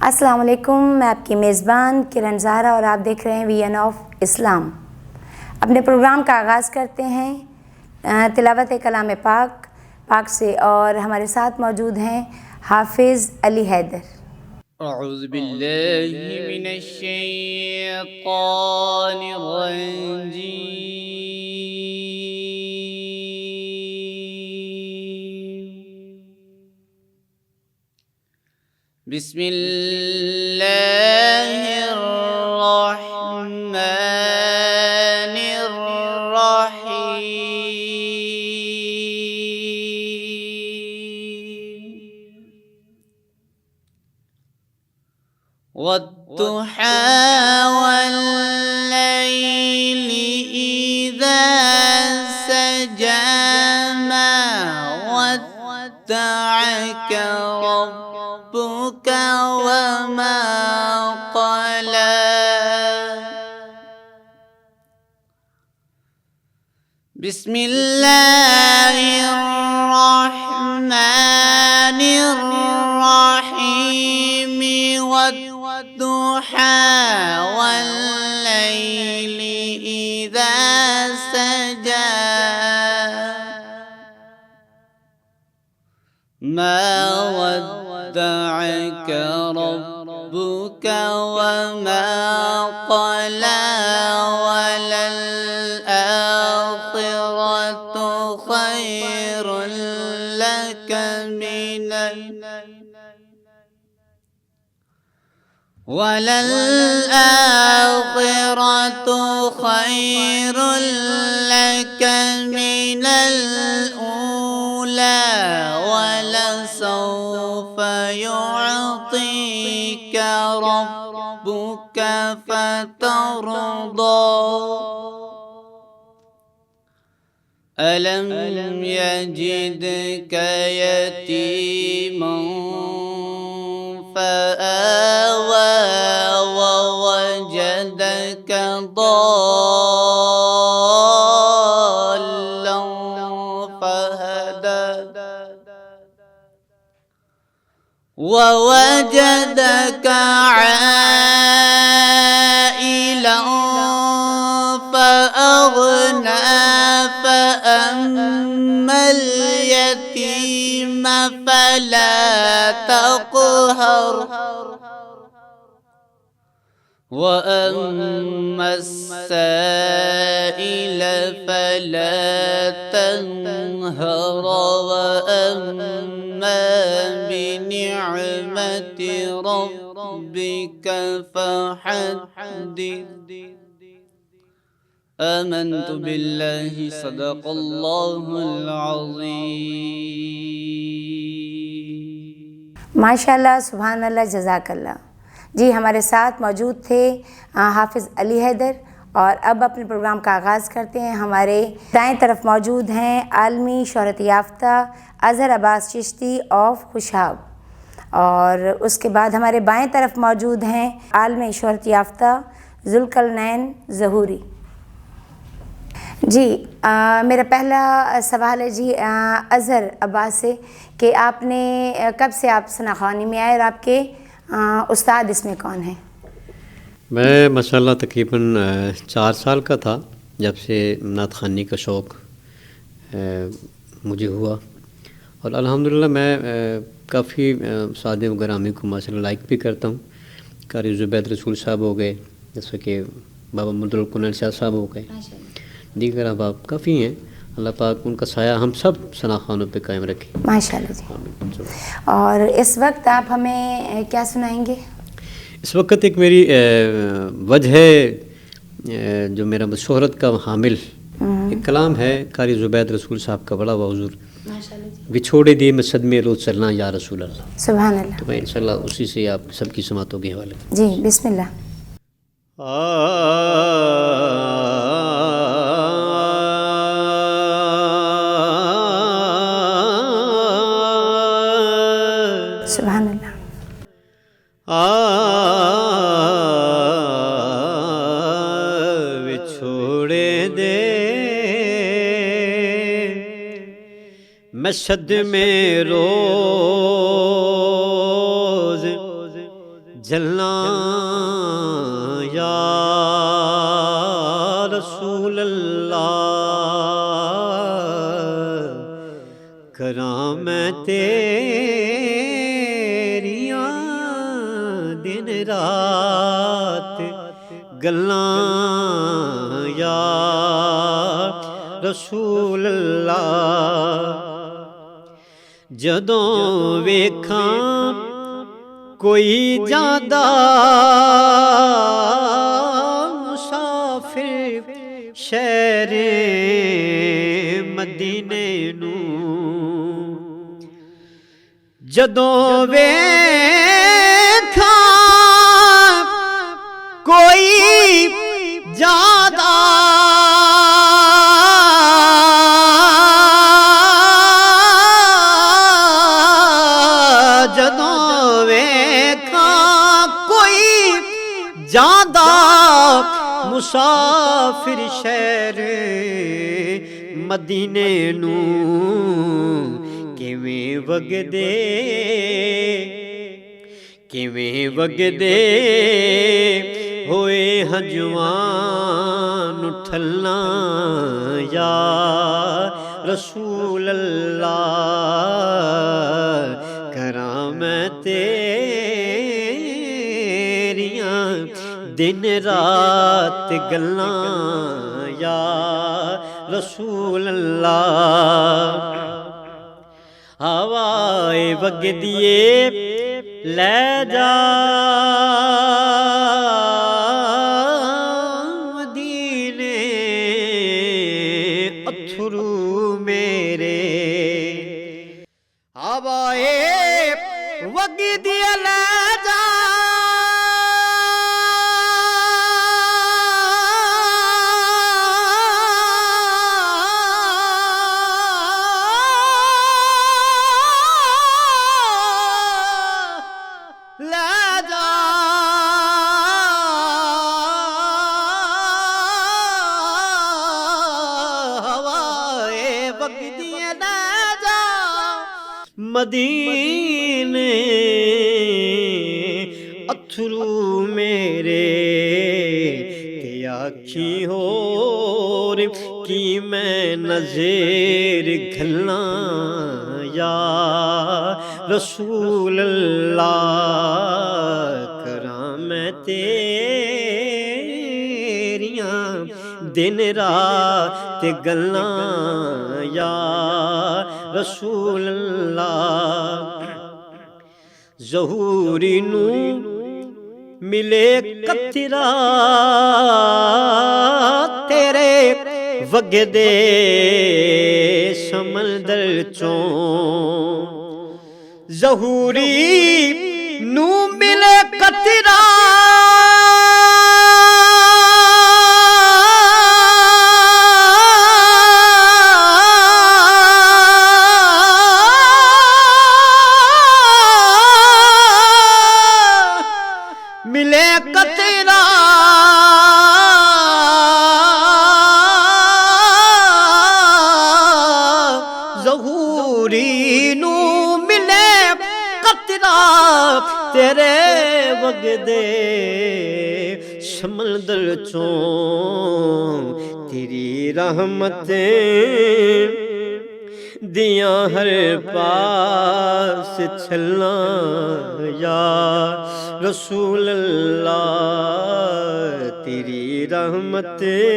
السلام علیکم، میں آپ کی میزبان کرن زہرا اور آپ دیکھ رہے ہیں وی این آف اسلام۔ اپنے پروگرام کا آغاز کرتے ہیں تلاوت کلام پاک سے، اور ہمارے ساتھ موجود ہیں حافظ علی حیدر۔ اعوذ باللہ من الشیطان الرجیم، بسم اللہ الرحمن الرحیم، والضحى والليل إذا سجى ما ودعك ربك وما قلى، بسم الله الرحمن الرحيم، والضحى والليل إذا سجى ما ودعك ربك وما قلى، وللآخرة خير لك من الأولى، ولسوف يعطيك ربك فترضى، ألم يجدك يتيما فآوى ووجدك ضالا فهدى، ووجدك عائلا فأغنى، فأما اليتيم فلا تقهر، وأما السائل فلا تنهر، وأما بنعمة ربك فحدث۔ آمنت باللہ، صدق اللہ العظیم۔ ماشاءاللہ، سبحان اللہ، جزاک اللہ۔ جی، ہمارے ساتھ موجود تھے حافظ علی حیدر، اور اب اپنے پروگرام کا آغاز کرتے ہیں۔ ہمارے دائیں طرف موجود ہیں عالمی شہرت یافتہ اظہر عباس چشتی آف خوشاب، اور اس کے بعد ہمارے بائیں طرف موجود ہیں عالمی شہرت یافتہ ذوالقرنین ظہوری۔ جی، میرا پہلا سوال ہے جی اظہر عباس سے، کہ آپ نے کب سے آپ ثنا خوانی میں آئے، اور آپ کے استاد اس میں کون ہیں؟ میں ماشاءاللہ تقریباً 4 سال کا تھا جب سے نعت خوانی کا شوق مجھے ہوا، اور الحمدللہ میں کافی سادے و گرامی کو ماشاءاللہ لائک بھی کرتا ہوں۔ قاری زبید رسول صاحب ہو گئے، جیسے کہ بابا مدرکن شاہ صاحب ہو گئے، دیگر احباب کافی ہیں، اللہ پاک ان کا سایہ ہم سب ثنا خوانوں پہ قائم رکھے ماشاءاللہ جی۔ اور اس وقت آپ ہمیں کیا سنائیں گے؟ اس وقت ایک میری وجہ ہے جو میرا شہرت کا حامل ایک کلام ہے قاری زبید رسول صاحب کا، بڑا ہوا حضور، بچھوڑے دیے میں صدمے روز چلنا یا رسول اللہ۔ سبحان اللہ۔ تو میں انشاءاللہ اسی سے آپ سب کی سماعتوں کے حوالے۔ جی، بسم اللہ۔ سبحان اللہ۔ چھوڑے دے مشہد میں روز جلنا یا رسول اللہ کراں میں تیریاں دن رات گلاں یا رسول اللہ جدوں ویکھاں کوئی جاندا مسافر شہر مدینے نوں جدوں ویکھاں کوئی جاندا جاندا مسافر شہر مدینے نوں کیویں وگدے ہوئے ہنجواں اٹھلنا یا رسول اللہ کراں میں دن رات گلاں یا رسول اللہ ہوائے وگدیے لے جا مدینے اتھرو میرے ہوائے وگدیے لے جا مدینے اتھرو میرے تے آکھی ہور کی میں نظر گھلاں یا رسول اللہ کراں میں تیریاں دن رات گلاں یا رسول اللہ ظہوری نوں ملے قطرہ تیرے وگدے سمندر چوں ظہوری نوں ملے قطرہ تیرے وگدے سمندر چوں تیری رحمتیں دیاں ہر پاس چھلاں یا رسول اللہ تیری رحمتیں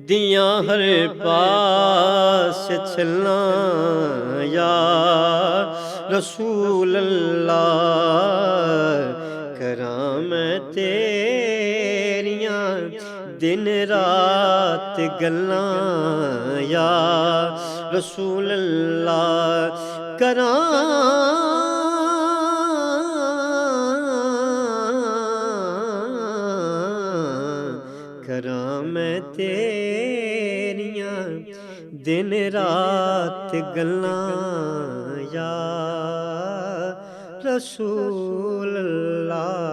دیاں ہر پاس چھلاں یا رسول اللہ کراں میں تیریاں دن رات گلاں یا رسول اللہ کراں میں تیریاں دن رات گلاں یا رسول اللہ.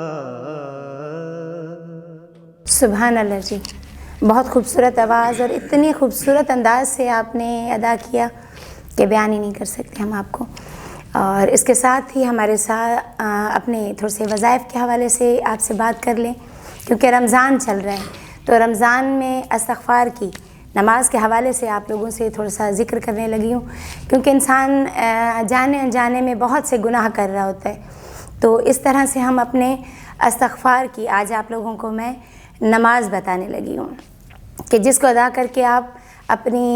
سبحان اللہ جی، بہت خوبصورت آواز اور اتنی خوبصورت انداز سے آپ نے ادا کیا کہ بیان ہی نہیں کر سکتے ہم آپ کو. اور اس کے ساتھ ہی ہمارے ساتھ اپنے تھوڑے سے وظائف کے حوالے سے آپ سے بات کر لیں، کیونکہ رمضان چل رہا ہے تو رمضان میں استغفار کی نماز کے حوالے سے آپ لوگوں سے تھوڑا سا ذکر کرنے لگی ہوں، کیونکہ انسان جانے انجانے میں بہت سے گناہ کر رہا ہوتا ہے، تو اس طرح سے ہم اپنے استغفار کی آج آپ لوگوں کو میں نماز بتانے لگی ہوں کہ جس کو ادا کر کے آپ اپنی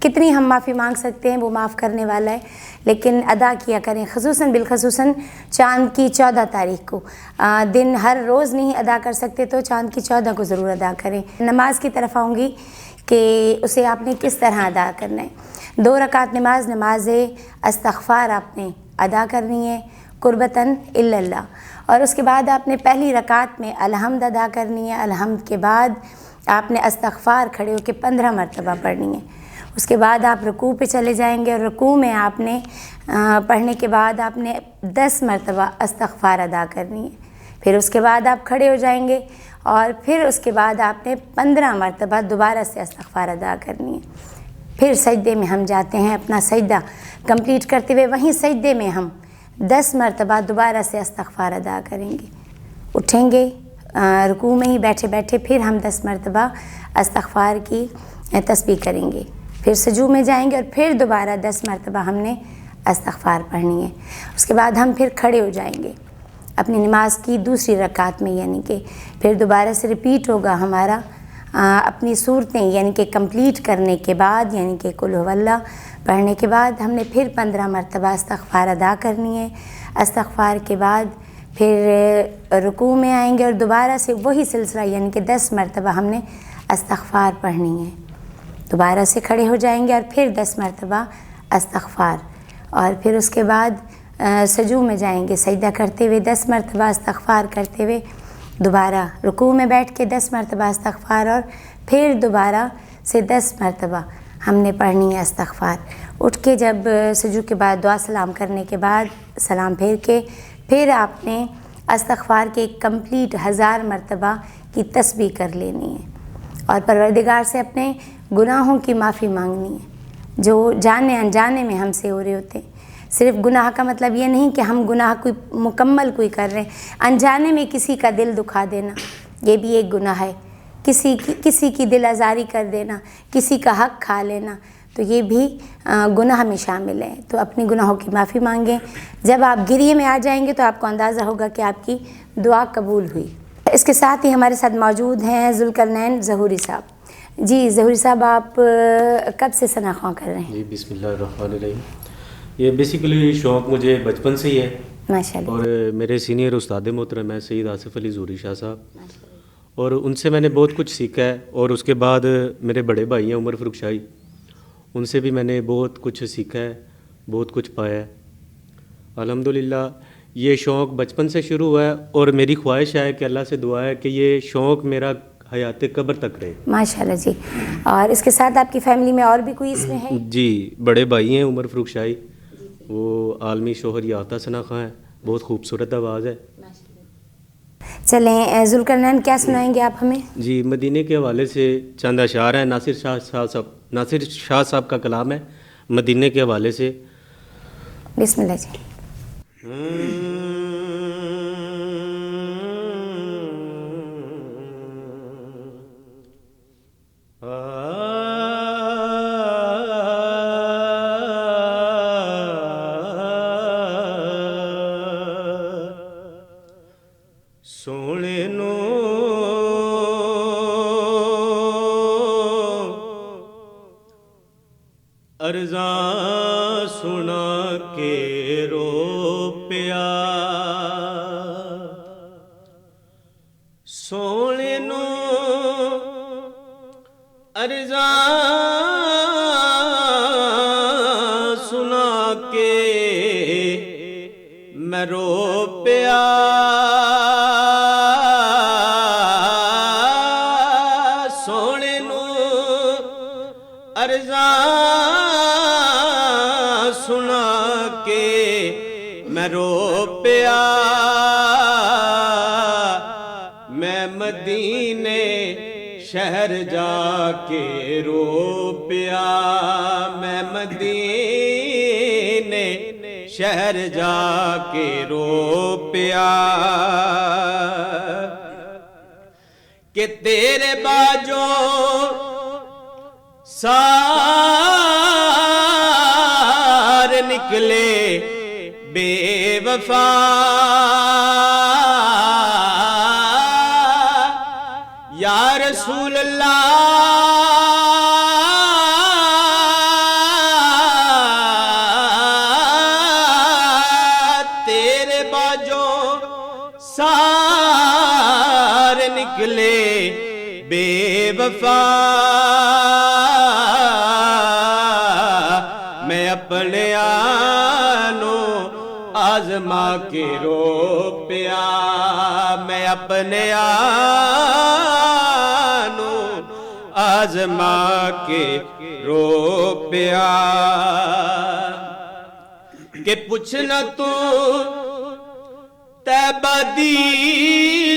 کتنی ہم معافی مانگ سکتے ہیں، وہ معاف کرنے والا ہے، لیکن ادا کیا کریں، خصوصاً بالخصوصاً چاند کی 14 تاریخ کو، دن ہر روز نہیں ادا کر سکتے تو چاند کی 14 کو ضرور ادا کریں۔ نماز کی طرف آؤں گی کہ اسے آپ نے کس طرح ادا کرنا ہے۔ 2 رکعت نماز استغفار آپ نے ادا کرنی ہے قربتاً الا اللہ، اور اس کے بعد آپ نے پہلی رکعت میں الحمد ادا کرنی ہے، الحمد کے بعد آپ نے استغفار کھڑے ہو کے 15 مرتبہ پڑھنی ہے۔ اس کے بعد آپ رکوع پہ چلے جائیں گے اور رکوع میں آپ نے پڑھنے کے بعد آپ نے 10 مرتبہ استغفار ادا کرنی ہے۔ پھر اس کے بعد آپ کھڑے ہو جائیں گے اور پھر اس کے بعد آپ نے 15 مرتبہ دوبارہ سے استغفار ادا کرنی ہے۔ پھر سجدے میں ہم جاتے ہیں، اپنا سجدہ کمپلیٹ کرتے ہوئے وہیں سجدے میں ہم 10 مرتبہ دوبارہ سے استغفار ادا کریں گے۔ اٹھیں گے رکوع میں ہی بیٹھے بیٹھے، پھر ہم 10 مرتبہ استغفار کی تسبیح کریں گے، پھر سجود میں جائیں گے اور پھر دوبارہ 10 مرتبہ ہم نے استغفار پڑھنی ہے۔ اس کے بعد ہم پھر کھڑے ہو جائیں گے اپنی نماز کی دوسری رکعت میں، یعنی کہ پھر دوبارہ سے ریپیٹ ہوگا ہمارا اپنی صورتیں، یعنی کہ کمپلیٹ کرنے کے بعد، یعنی کہ قل هو اللہ پڑھنے کے بعد ہم نے پھر 15 مرتبہ استغفار ادا کرنی ہے۔ استغفار کے بعد پھر رکوع میں آئیں گے اور دوبارہ سے وہی سلسلہ، یعنی کہ 10 مرتبہ ہم نے استغفار پڑھنی ہے۔ دوبارہ سے کھڑے ہو جائیں گے اور پھر 10 مرتبہ استغفار، اور پھر اس کے بعد سجود میں جائیں گے، سجدہ کرتے ہوئے 10 مرتبہ استغفار کرتے ہوئے دوبارہ رکوع میں بیٹھ کے 10 مرتبہ استغفار، اور پھر دوبارہ سے 10 مرتبہ ہم نے پڑھنی ہے استغفار۔ اٹھ کے جب سجود کے بعد دعا سلام کرنے کے بعد سلام پھیر کے پھر آپ نے استغفار کے کمپلیٹ 1000 مرتبہ کی تسبیح کر لینی ہے اور پروردگار سے اپنے گناہوں کی معافی مانگنی ہے جو جانے انجانے میں ہم سے ہو رہے ہوتے ہیں۔ صرف گناہ کا مطلب یہ نہیں کہ ہم گناہ کوئی مکمل کوئی کر رہے ہیں، انجانے میں کسی کا دل دکھا دینا یہ بھی ایک گناہ ہے، کسی کی دل آزاری کر دینا، کسی کا حق کھا لینا، تو یہ بھی گناہ میں شامل ہے۔ تو اپنی گناہوں کی معافی مانگیں۔ جب آپ گریے میں آ جائیں گے تو آپ کو اندازہ ہوگا کہ آپ کی دعا قبول ہوئی۔ اس کے ساتھ ہی ہمارے ساتھ موجود ہیں ذوالقرنین ظہوری صاحب۔ جی ظہوری صاحب، آپ کب سے ثنا خواں کر رہے ہیں؟ جی بسم اللہ الرحمن الرحیم۔ یہ بیسیکلی شوق مجھے بچپن سے ہی ہے، ماشاء اللہ، اور میرے سینئر استاد محترم ہیں سید آصف علی ظہوری شاہ صاحب، اور ان سے میں نے بہت کچھ سیکھا ہے، اور اس کے بعد میرے بڑے بھائی ہیں عمر فاروق شاہی، ان سے بھی میں نے بہت کچھ سیکھا ہے، بہت کچھ پایا ہے الحمدللہ۔ یہ شوق بچپن سے شروع ہوا ہے اور میری خواہش ہے کہ اللہ سے دعا ہے کہ یہ شوق میرا حیات قبر تک رہے ماشاءاللہ جی۔ اور اس کے ساتھ آپ کی فیملی میں اور بھی کوئی اس میں ہے؟ جی بڑے بھائی ہیں عمر فاروق شاہی، وہ عالمی شوہر یافتہ ثنا خواں ہیں، بہت خوبصورت آواز ہے۔ چلیں ذوالقرنین کیا سنائیں گے آپ ہمیں؟ جی مدینے کے حوالے سے چند اشعار ہیں، ناصر شاہ صاحب کا کلام ہے مدینے کے حوالے سے۔ بسم اللہ جی۔ سونے نو ارزاں سنا کے رو پیا، سونے نو ارزاں سنا کے میں رو پیا، سونے نو ارزاں سنا کے میں رو پیا، میں مدینے شہر جا کے رو پیا، میں مدینے شہر جا کے رو پیا کہ تیرے باجو سار نکلے بے وفا یا رسول اللہ تیرے باجو سار نکلے بے وفا میں اپنے آنوں آزما کے رو پیا میں اپنے آنوں آزما کے رو پیا کہ پوچھنا تو طیبہ دی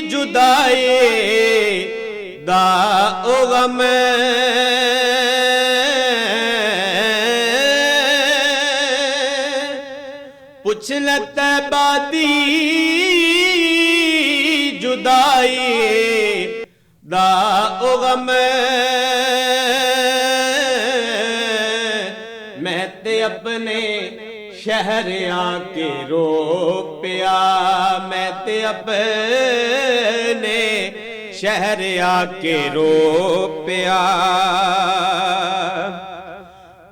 جدائی دا او غم پوچھنا طیبہ دی جدائی دا او غم میں تے اپنے شہر آ کے رو پیا میں تے اپنے شہر آ کے رو پیا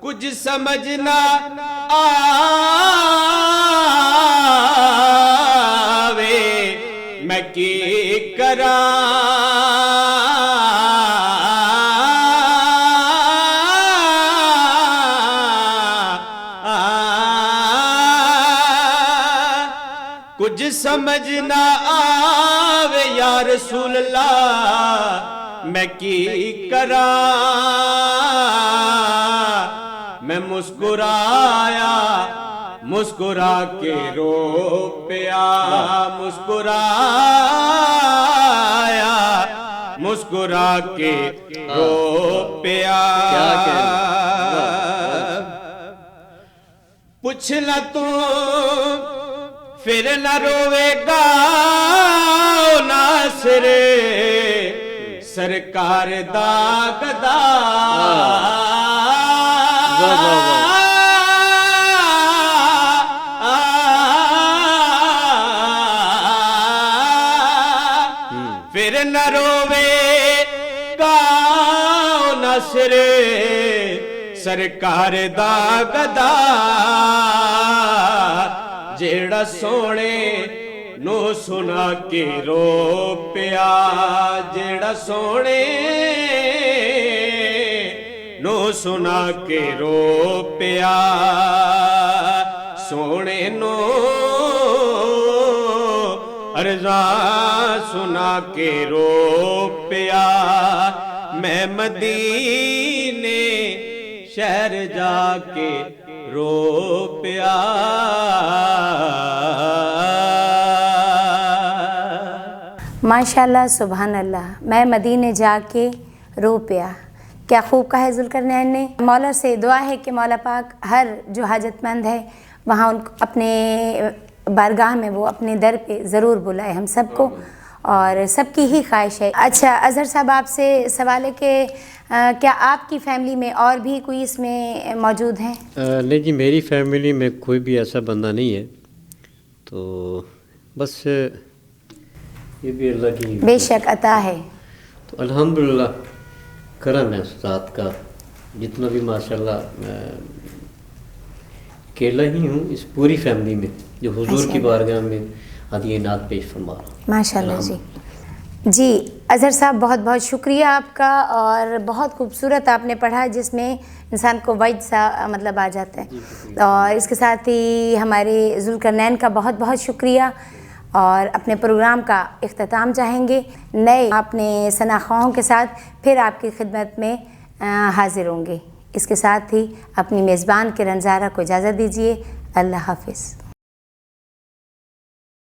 کچھ سمجھنا آوے میں کی کراں کچھ سمجھ نہ آوے یا رسول اللہ میں کی کراں میں مسکرایا مسکرا کے رو پیا مسکرایا مسکرا کے رو پیا پوچھنا تو پھر نہ روے گا ناصر سرکار دا گدا پھر نہ روے گا ناصر سرکار دا گدا جیڑا سونے نو سنا کے رو پیا جیڑا سونے نو سنا کے رو پیا سونے نو عرضاں سنا کے رو پیا میں مدینے شہر جا کے رو پیا ماشاءاللہ سبحان اللہ میں مدینے جا کے رو پیا کیا خوب کہا ہے ذوالقرنین نے مولا سے دعا ہے کہ مولا پاک ہر جو حاجت مند ہے وہاں ان کو اپنے بارگاہ میں وہ اپنے در پہ ضرور بلائے ہم سب کو اور سب کی ہی خواہش ہے اچھا اظہر صاحب آپ سے سوال ہے کہ کیا آپ کی فیملی میں اور بھی کوئی اس میں موجود ہیں؟ نہیں جی میری فیملی میں کوئی بھی ایسا بندہ نہیں ہے تو بس یہ بھی اللہ کی بے شک عطا ہے تو الحمدللہ کرم ہے استاد کا جتنا بھی ماشاءاللہ اکیلا ہی ہوں اس پوری فیملی میں جو حضور کی بارگاہ میں ہدیہ نعت پیش فرما رہا ہوں ماشاءاللہ جی اظہر صاحب بہت بہت شکریہ آپ کا اور بہت خوبصورت آپ نے پڑھا جس میں انسان کو وجد سا مطلب آ جاتا ہے اور اس کے ساتھ ہی ہمارے ذوالقرنین کا بہت بہت شکریہ اور اپنے پروگرام کا اختتام چاہیں گے نئے اپنے ثناخواہوں کے ساتھ پھر آپ کی خدمت میں حاضر ہوں گے اس کے ساتھ ہی اپنی میزبان کے رنزارہ کو اجازت دیجیے اللہ حافظ